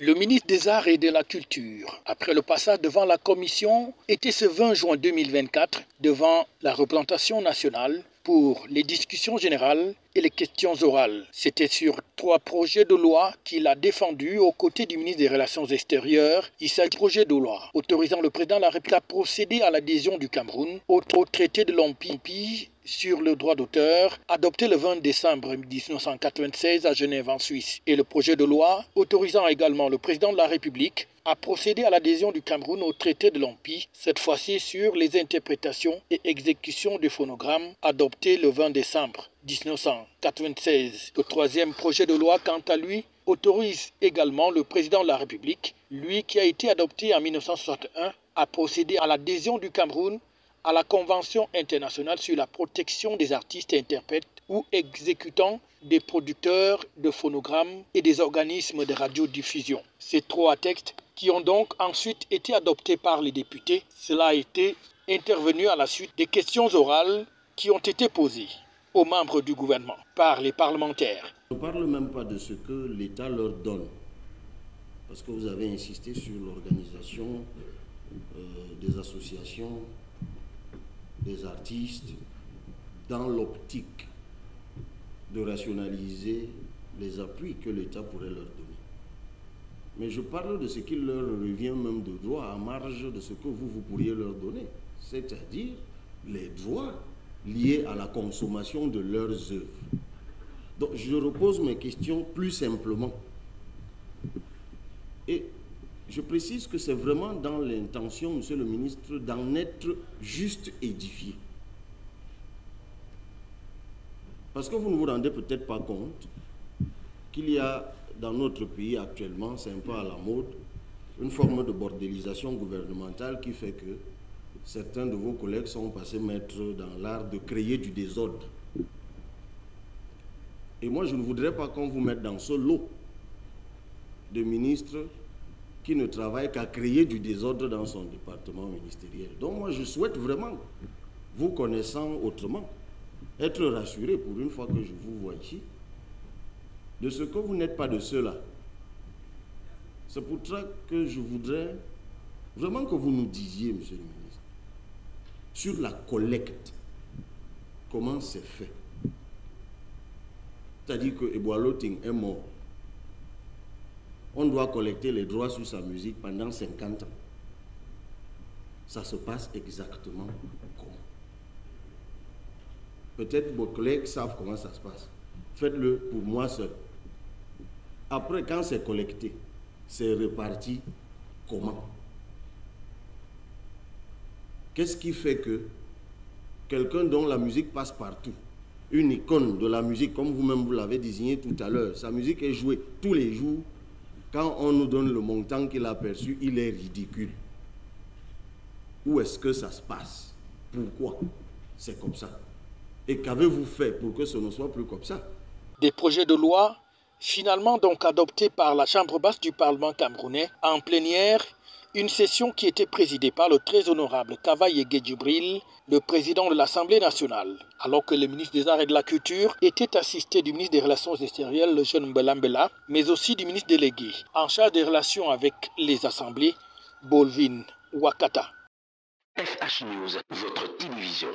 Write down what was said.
Le ministre des Arts et de la Culture, après le passage devant la commission, était ce 20 juin 2024 devant la représentation nationale pour les discussions générales et les questions orales. C'était sur 3 projets de loi qu'il a défendus aux côtés du ministre des Relations extérieures. Il s'agit du projet de loi autorisant le président de la République à procéder à l'adhésion du Cameroun au traité de l'Empire sur le droit d'auteur, adopté le 20 décembre 1996 à Genève en Suisse, et le projet de loi autorisant également le président de la République à procéder à l'adhésion du Cameroun au traité de l'Empire, cette fois-ci sur les interprétations et exécutions du phonogramme, adopté le 20 décembre 1996. Le 3e projet de loi, quant à lui, autorise également le président de la République, lui qui a été adopté en 1961, à procéder à l'adhésion du Cameroun à la Convention internationale sur la protection des artistes et interprètes ou exécutants des producteurs de phonogrammes et des organismes de radiodiffusion. Ces 3 textes qui ont donc ensuite été adoptés par les députés, cela a été intervenu à la suite des questions orales qui ont été posées aux membres du gouvernement par les parlementaires. Je ne parle même pas de ce que l'État leur donne, parce que vous avez insisté sur l'organisation des associations, des artistes, dans l'optique de rationaliser les appuis que l'État pourrait leur donner. Mais je parle de ce qui leur revient même de droit à marge de ce que vous pourriez leur donner, c'est-à-dire les droits liés à la consommation de leurs œuvres. Donc je repose mes questions plus simplement. Et je précise que c'est vraiment dans l'intention, monsieur le ministre, d'en être juste édifié. Parce que vous ne vous rendez peut-être pas compte qu'il y a dans notre pays actuellement, c'est un peu à la mode, une forme de bordélisation gouvernementale qui fait que certains de vos collègues sont passés maîtres dans l'art de créer du désordre. Et moi, je ne voudrais pas qu'on vous mette dans ce lot de ministres qui ne travaille qu'à créer du désordre dans son département ministériel. Donc moi, je souhaite vraiment, vous connaissant autrement, être rassuré pour une fois que je vous vois ici, de ce que vous n'êtes pas de ceux-là. C'est pour ça que je voudrais vraiment que vous nous disiez, monsieur le ministre, sur la collecte, comment c'est fait. C'est-à-dire que Eboaloting est mort. On doit collecter les droits sur sa musique pendant 50 ans. Ça se passe exactement comment? Peut-être vos collègues savent comment ça se passe. Faites-le pour moi seul. Après, quand c'est collecté, c'est réparti comment? Qu'est-ce qui fait que quelqu'un dont la musique passe partout, une icône de la musique, comme vous-même vous l'avez désigné tout à l'heure, sa musique est jouée tous les jours. Quand on nous donne le montant qu'il a perçu, il est ridicule. Où est-ce que ça se passe? Pourquoi c'est comme ça? Et qu'avez-vous fait pour que ce ne soit plus comme ça? Des projets de loi finalement donc adoptés par la Chambre basse du Parlement camerounais en plénière, une session qui était présidée par le très honorable Kavaye Djibril, le président de l'Assemblée nationale, alors que le ministre des Arts et de la Culture était assisté du ministre des Relations extérieures, le jeune Mbelambela, mais aussi du ministre délégué en charge des relations avec les assemblées, Bolvin Wakata. FH News, votre télévision.